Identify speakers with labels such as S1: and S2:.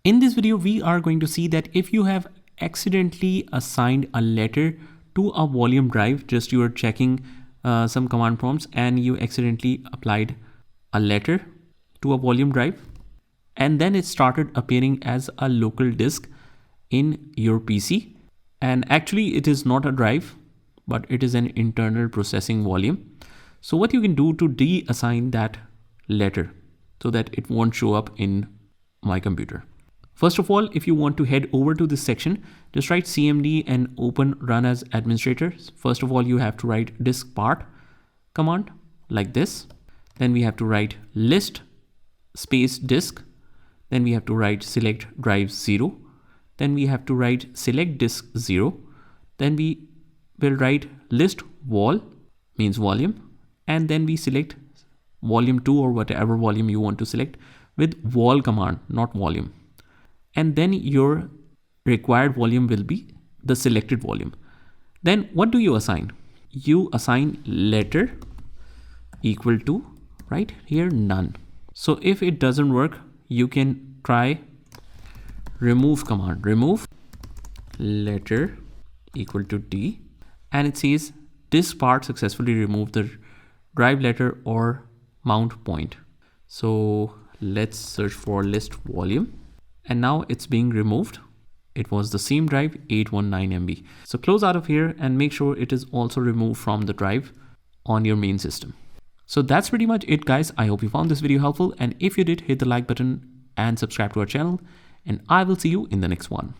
S1: In this video, we are going to see that if you have accidentally assigned a letter to a volume drive, just you are checking some command prompts and you accidentally applied a letter to a volume drive, and then it started appearing as a local disk in your PC. And actually it is not a drive, but it is an internal processing volume. So what you can do to de-assign that letter so that it won't show up in my computer. First of all, if you want to head over to this section, just write cmd and open run as administrator. First of all, you have to write DiskPart command like this. Then we have to write list space disk. Then we have to write select drive 0. Then we have to write select disk 0. Then we will write list vol, means volume. And then we select volume 2 or whatever volume you want to select with vol command, not volume. And then your required volume will be the selected volume. Then what do you assign? You assign letter equal to, right here, none. So if it doesn't work, you can try remove command, remove letter equal to D, and it says DiskPart successfully removed the drive letter or mount point. So let's search for list volume, and now it's being removed. It was the same drive, 819 MB. So close out of here and make sure it is also removed from the drive on your main system. So that's pretty much it, guys. I hope you found this video helpful, and if you did, hit the like button and subscribe to our channel, and I will see you in the next one.